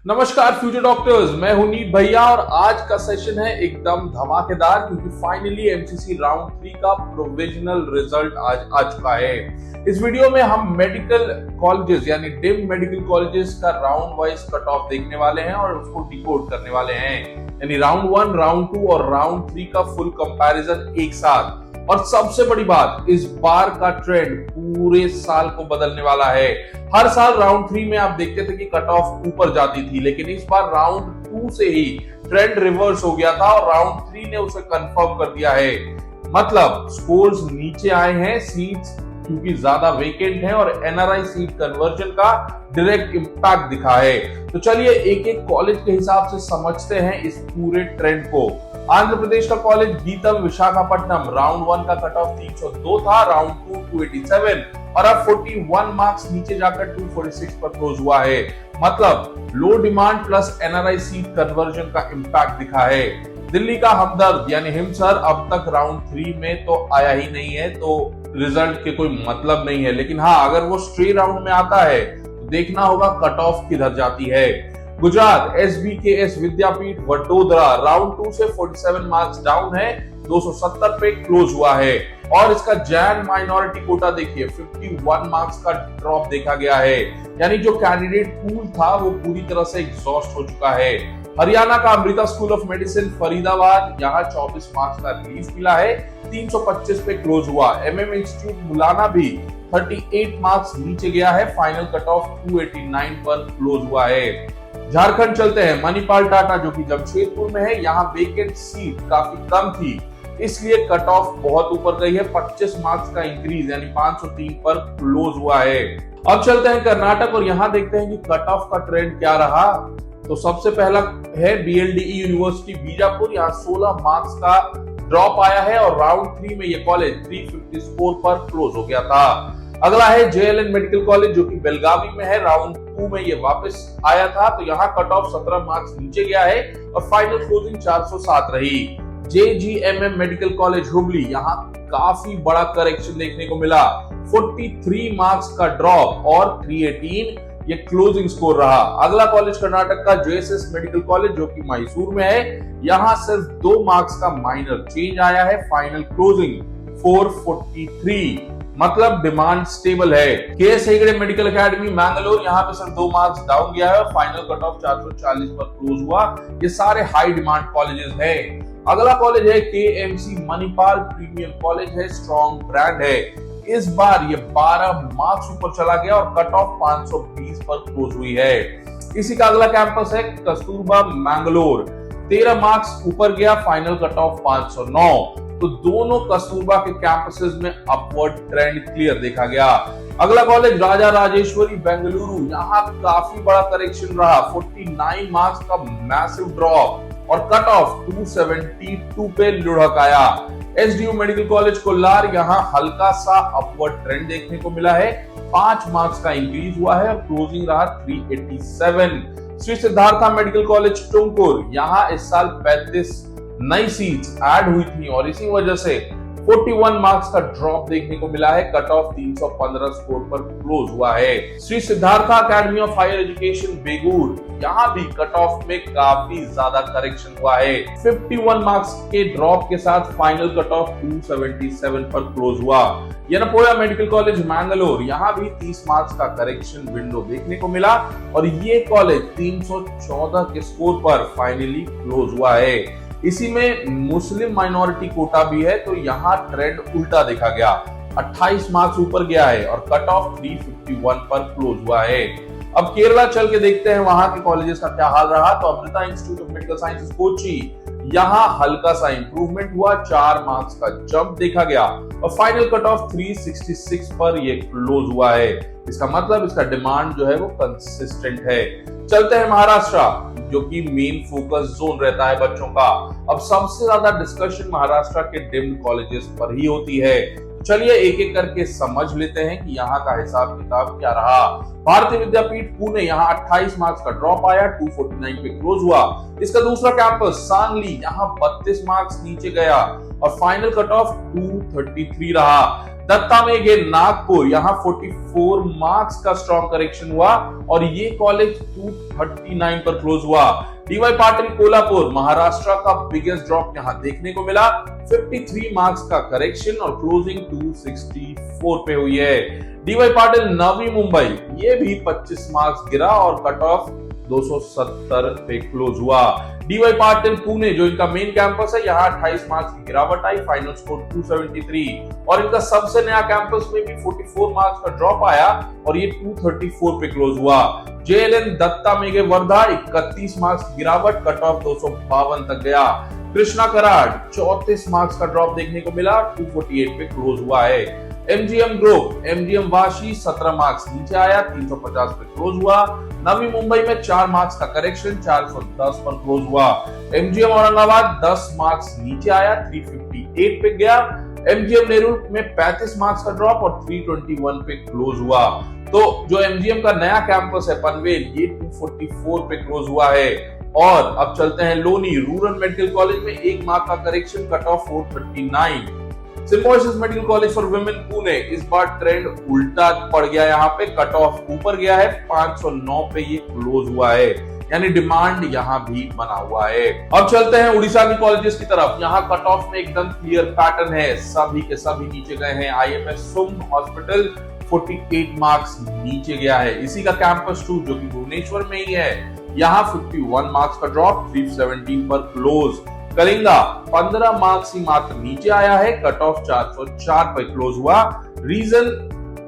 नमस्कार future doctors, मैं हूं नीत भैया और आज का सेशन है एकदम धमाकेदार क्योंकि फाइनली एमसीसी राउंड 3 का प्रोविजनल रिजल्ट आज आ चुका है। इस वीडियो में हम मेडिकल कॉलेजेस यानी डिम्ड मेडिकल कॉलेजेस का राउंड वाइज कट ऑफ देखने वाले हैं और उसको डिकोड करने वाले हैं, यानी राउंड 1, राउंड 2 और राउंड 3 का फुल कंपैरिजन एक साथ। और सबसे बड़ी बात, इस बार का ट्रेंड पूरे साल को बदलने वाला है। हर साल राउंड 3 में आप देखते थे कि कट ऑफ ऊपर जाती थी, लेकिन इस बार राउंड 2 से ही ट्रेंड रिवर्स हो गया था और राउंड 3 ने उसे कंफर्म कर दिया है। मतलब स्कोर्स नीचे आए हैं, सीट्स क्योंकि ज्यादा वेकेंट है और एनआरआई सीट कन्वर्जन का डायरेक्ट इंपैक्ट दिखा है। तो चलिए एक एक कॉलेज के हिसाब से समझते हैं इस पूरे ट्रेंड को। आंध्र प्रदेश का कॉलेज गीतम विशाखापट्टनम, राउंड 1 का कट ऑफ 302 था, राउंड 2 287 और अब 41 मार्क्स नीचे जाकर 246 पर क्लोज हुआ है। मतलब low demand plus NRI seat conversion का इंपैक्ट दिखा है। दिल्ली का हमदर्द यानी हिमसर अब तक राउंड 3 में तो आया ही नहीं है, तो रिजल्ट के कोई मतलब नहीं है, लेकिन हाँ अगर वो स्ट्रे राउंड में आता है तो देखना होगा कट ऑफ किधर जाती है। गुजरात एसबीकेएस विद्यापीठ वडोदरा राउंड 2 से 47 मार्क्स डाउन है, 270 पे क्लोज हुआ है और इसका जैन माइनॉरिटी कोटा देखिए 51 मार्क्स का ड्रॉप देखा गया है, यानी जो कैंडिडेट पूल था वो पूरी तरह से एग्जॉस्ट हो चुका है। हरियाणा का Amrita school of medicine Faridabad, यहाँ 24 मार्क्स का रिलीफ मिला है, 325 पे क्लोज हुआ। एमएम इंस्टीट्यूट मुलाना भी 38 मार्क्स नीचे गया है, फाइनल कट ऑफ 289 पर क्लोज हुआ है। झारखंड चलते हैं, मणिपाल टाटा जो कि जमशेदपुर में है, यहाँ वेकेंट सीट काफी कम थी, इसलिए कट ऑफ बहुत ऊपर गई है, 25 मार्क्स का इंक्रीज यानी 503 पर क्लोज हुआ है। अब चलते हैं कर्नाटक और यहाँ देखते हैं कि कट ऑफ का ट्रेंड क्या रहा। तो सबसे पहला है बीएलडीई यूनिवर्सिटी बीजापुर, यहाँ 16 मार्क्स का ड्रॉप आया है और राउंड 3 में ये कॉलेज 350 स्कोर पर क्लोज हो गया था। अगला है जेएलएन मेडिकल कॉलेज जो कि बेलगावी में है, राउंड 2 में ये वापस आया था, तो यहाँ कट ऑफ 17 मार्क्स नीचे गया है और फाइनल क्लोजिंग 407 रही। जेजीएमएम मेडिकल कॉलेज हुबली, यहाँ काफी बड़ा करेक्शन देखने को मिला, 43 मार्क्स का ड्रॉप और 318 ये क्लोजिंग स्कोर रहा। अगला कॉलेज कर्नाटक का जेएसएस मेडिकल कॉलेज जो कि मैसूर में है, यहाँ सिर्फ 2 मार्क्स का माइनर चेंज आया है, फाइनल क्लोजिंग 443, मतलब डिमांड स्टेबल है। KS Hegde medical academy Mangalore, यहाँ पे सिर्फ 2 मार्क्स डाउन गया है और फाइनल कट ऑफ 440 पर क्लोज हुआ। ये सारे हाई डिमांड कॉलेजेस हैं। अगला कॉलेज है केएमसी मणिपाल प्रीमियम कॉलेज है, स्ट्रॉन्ग ब्रांड है, इस बार ये 12 मार्क्स ऊपर चला गया और कट ऑफ 520 पर क्लोज हुई है। इसी का अगला कैंपस है कस्तूरबा मैंगलोर, 13 मार्क्स ऊपर गया, फाइनल कट ऑफ 509। तो दोनों कस्तूरबा के कैंपसेस में अपवर्ड ट्रेंड क्लियर देखा गया। अगला कॉलेज राजा राजेश्वरी बेंगलुरु, यहाँ काफी बड़ा करेक्शन रहा, 49 मार्क्स का मैसिव ड्रॉप और कट ऑफ 272 पे लुढ़क आया। एसडीयू मेडिकल कॉलेज कोलार, यहाँ हल्का सा अपवर्ड ट्रेंड देखने को मिला है, 5 मार्क्स का इंक्रीज हुआ है और क्लोजिंग रहा 387। श्री सिद्धार्था मेडिकल कॉलेज टुमकुर, यहाँ इस साल 35 नई सीट्स ऐड हुई थी और इसी वजह से 41 मार्क्स का ड्रॉप देखने को मिला है, कट ऑफ 315 स्कोर पर क्लोज हुआ है। Shri Siddhartha academy of higher education Begur, यहाँ भी कट ऑफ में काफी ज्यादा करेक्शन हुआ है, 51 मार्क्स के ड्रॉप के साथ फाइनल कट ऑफ 277 पर क्लोज हुआ। यनपोया मेडिकल कॉलेज मैंगलोर, यहाँ भी 30 मार्क्स का करेक्शन विंडो देखने को मिला और ये कॉलेज 314 के स्कोर पर फाइनली क्लोज हुआ है। इसी में मुस्लिम माइनॉरिटी कोटा भी है, तो यहाँ ट्रेंड उल्टा देखा गया, 28 मार्क्स ऊपर गया है और कट ऑफ 351 पर क्लोज हुआ है। अब केरला चल के देखते हैं वहां के कॉलेजेस का क्या हाल रहा। तो Amrita institute of medical sciences Kochi, यहाँ हल्का सा इंप्रूवमेंट हुआ, 4 मार्क्स का जंप देखा गया और फाइनल कट ऑफ 366 पर ये क्लोज हुआ है। इसका मतलब इसका डिमांड जो है वो कंसिस्टेंट है। चलते हैं महाराष्ट्र जो कि मेन फोकस जोन रहता है बच्चों का। अब सबसे ज्यादा डिस्कशन महाराष्ट्र के डिम्ड कॉलेजेस पर ही होती है। चलिए एक एक करके समझ लेते हैं कि यहाँ का हिसाब किताब क्या रहा। भारतीय विद्यापीठ पुणे, यहाँ 28 मार्क्स का ड्रॉप आया, 249 पे क्लोज हुआ। इसका दूसरा कैंपस सांगली, यहाँ 32 मार्क्स नीचे गया और फाइनल कट ऑफ 233 रहा। दत्ता मेघे नागपुर, यहाँ 44 मार्क्स का स्ट्रॉन्ग करेक्शन हुआ और ये कॉलेज 239 पर क्लोज हुआ। डीवाई पाटिल कोल्हापुर, महाराष्ट्र का बिगेस्ट ड्रॉप यहाँ देखने को मिला, 53 मार्क्स का करेक्शन और क्लोजिंग 264 पे हुई है। डीवाई पाटिल नवी मुंबई, ये भी 25 मार्क्स गिरा और कट ऑफ 270 पे क्लोज हुआ। डीवाई पाटिल पुणे, जो इनका मेन कैंपस है, यहाँ 28 मार्क्स की गिरावट आई, फाइनल स्कोर 273 और इनका सबसे नया कैंपस में भी 44 मार्क्स का ड्रॉप आया और ये 234 पे क्लोज हुआ। जेएलएन दत्ता मेघे वर्धा, 31 मार्क्स की गिरावट, कट ऑफ 252 तक गया। कृष्णा कराड 34 मार्क्स का ड्रॉप देखने को मिला, 248 पे क्लोज हुआ है। MGM group, MGM Vashi 17 marks नीचे आया, 350 पे क्लोज हुआ। नवी मुंबई में 4 मार्क्स का करेक्शन, 410 पर क्लोज हुआ। एमजीएम औरंगाबाद 10 मार्क्स नीचे आया, 358 पे गया। एमजीएम नेहरू में 35 मार्क्स का ड्रॉप और 321 पे क्लोज हुआ। तो जो एमजीएम का नया कैंपस है पनवेल, ये 244 पे क्लोज हुआ है। और अब चलते हैं लोनी रूरल मेडिकल कॉलेज में 1 मार्क का correction, cut off 439। Symbiosis medical college for women Pune, इस बार ट्रेंड उल्टा पड़ गया, यहाँ पे कट ऑफ ऊपर गया है, 509 पे ये क्लोज हुआ है, यानी डिमांड यहाँ भी बना हुआ है। अब चलते हैं उड़ीसा के कॉलेजेस की तरफ। यहाँ कट ऑफ में एकदम क्लियर पैटर्न है, सभी के सभी नीचे गए हैं। आईएमएस सुम हॉस्पिटल 48 मार्क्स नीचे गया है। इसी का कैंपस 2 जो कि भुवनेश्वर में ही है, यहाँ 51 मार्क्स का ड्रॉप, 317 पर क्लोज। कलिंगा 15 मार्क्स ही मात्र नीचे आया है, कट ऑफ 404 पर क्लोज हुआ। रीजन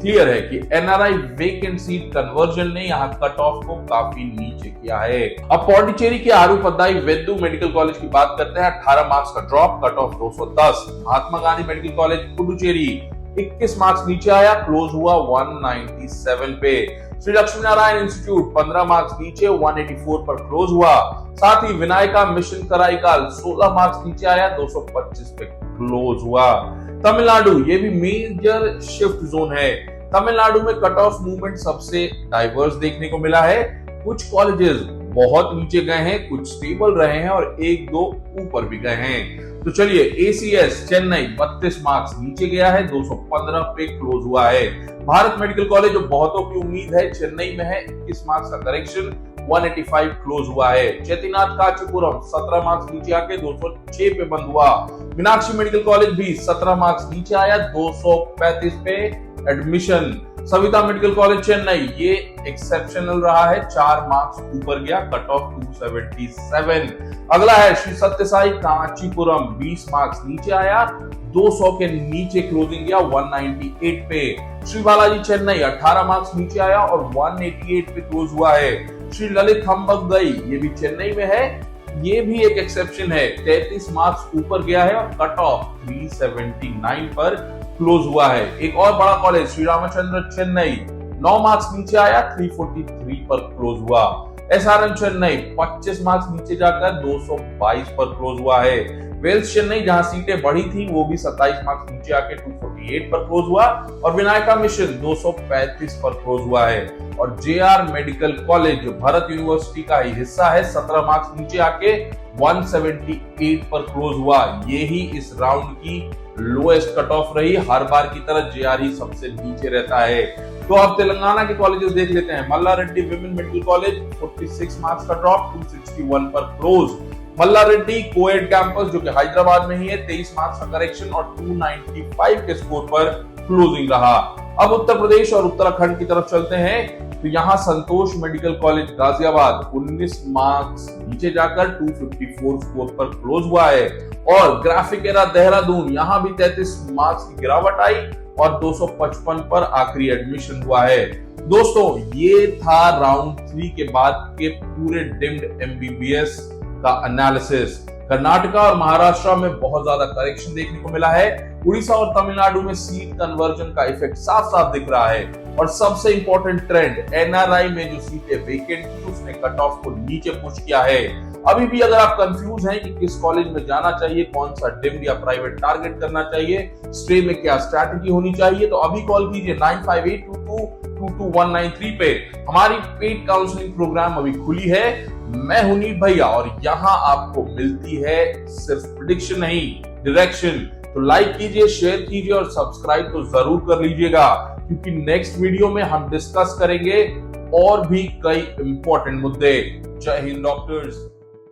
क्लियर है कि एनआरआई वेकेंट सीट कन्वर्जन ने यहाँ कट ऑफ को काफी नीचे किया है। अब पौंडीचेरी के आरूपदाई वेद्दू मेडिकल कॉलेज की बात करते हैं, 18 मार्क्स का drop, cut off 210। Mahatma Gandhi medical college Puducherry 21 marks नीचे आया, क्लोज हुआ 197 पे। श्री लक्ष्मी नारायण इंस्टीट्यूट 15 मार्क्स नीचे, 184 पर क्लोज हुआ। साथ ही विनायका मिशन कराईकाल 16 मार्क्स नीचे आया, 225 पे क्लोज हुआ। तमिलनाडु, ये भी मेजर शिफ्ट जोन है। तमिलनाडु में कट ऑफ मूवमेंट सबसे डाइवर्स देखने को मिला है। कुछ कॉलेजेस बहुत नीचे गए हैं, कुछ स्टेबल रहे हैं और 1-2 ऊपर भी गए हैं। तो चलिए, एसीएस चेन्नई 32 मार्क्स नीचे गया है, 215 पे क्लोज हुआ है। भारत मेडिकल कॉलेज, जो बहुतों की उम्मीद है, चेन्नई में है, 21 मार्क्स का करेक्शन, 185 क्लोज हुआ है। चेतिनाथ कांचीपुरम 17 मार्क्स नीचे आके 206 पे बंद हुआ। मीनाक्षी मेडिकल कॉलेज भी 17 मार्क्स नीचे आया, 235 पे admission. Savita medical college Chennai, ये एक्सेप्शनल रहा है, 4 मार्क्स ऊपर गया, कट ऑफ 277। अगला है श्री सत्य साई कांचीपुरम, 20 मार्क्स नीचे आया, 200 के नीचे क्लोजिंग गया, 198 पे। श्री बालाजी चेन्नई 18 मार्क्स नीचे आया और 188 पे क्लोज हुआ है। श्री ललित हम्बगदई, ये भी चेन्नई में है, ये भी एक एक्सेप्शन है, 33 मार्क्स ऊपर गया है और कट ऑफ 379 पर क्लोज हुआ है। एक और बड़ा कॉलेज श्री रामचंद्र चेन्नई 9 मार्क्स नीचे आया, 343 पर क्लोज हुआ। एसआरएम चेन्नई 25 मार्क्स नीचे जाकर 222 पर क्लोज हुआ है। वेल्स चेन्नई, जहां सीटें बढ़ी थी, वो भी 27 मार्क्स नीचे आके 248 पर क्लोज हुआ और विनायका मिशन 235 पर क्लोज हुआ है। और जेआर मेडिकल कॉलेज, जो भारत यूनिवर्सिटी का ही हिस्सा है, 17 मार्क्स नीचे आके 178 पर क्लोज हुआ। ये ही इस राउंड की लोएस्ट कट ऑफ रही। हर बार की तरह जेआर ही सबसे नीचे रहता है। तो अब तेलंगाना के कॉलेजेस देख लेते हैं। Malla Reddy women medical college 46 marks का ड्रॉप, 261 पर close. Malla Reddy coed campus, जो कि हैदराबाद में ही है, 23 मार्क्स का करेक्शन और 295 के स्कोर पर क्लोजिंग रहा। अब उत्तर प्रदेश और उत्तराखंड की तरफ चलते हैं। तो यहाँ संतोष मेडिकल कॉलेज गाजियाबाद 19 मार्क्स नीचे जाकर 254 स्कोर पर क्लोज हुआ है। और ग्राफिक एरा देहरादून, यहाँ भी 33 मार्क्स की गिरावट आई और 255 पर आखिरी एडमिशन हुआ है। दोस्तों, ये था राउंड 3 के बाद के पूरे डिम्ड एमबीबीएस का एनालिसिस। कर्नाटका और महाराष्ट्र में बहुत ज्यादा करेक्शन देखने को मिला है। उड़ीसा और तमिलनाडु में सीट कन्वर्जन का इफेक्ट साफ साफ दिख रहा है। और सबसे इंपॉर्टेंट ट्रेंड, एनआरआई में जो सीटें वेकेंट थी, उसने कट ऑफ को नीचे पुश किया है। अभी भी अगर आप कंफ्यूज हैं कि किस कॉलेज में जाना चाहिए, कौन सा डिम्ड या प्राइवेट टारगेट करना चाहिए, स्ट्रीम में क्या स्ट्रैटेजी होनी चाहिए, तो अभी कॉल कीजिए 9582222193 पे। हमारी पेड काउंसलिंग प्रोग्राम अभी खुली है। मैं हूं नीट भैया और यहाँ आपको मिलती है सिर्फ प्रेडिक्शन नहीं, डायरेक्शन। तो लाइक कीजिए, शेयर कीजिए और सब्सक्राइब तो जरूर कर लीजिएगा, क्योंकि नेक्स्ट वीडियो में हम डिस्कस करेंगे और भी कई इंपॉर्टेंट मुद्दे। जय हिंद डॉक्टर्स।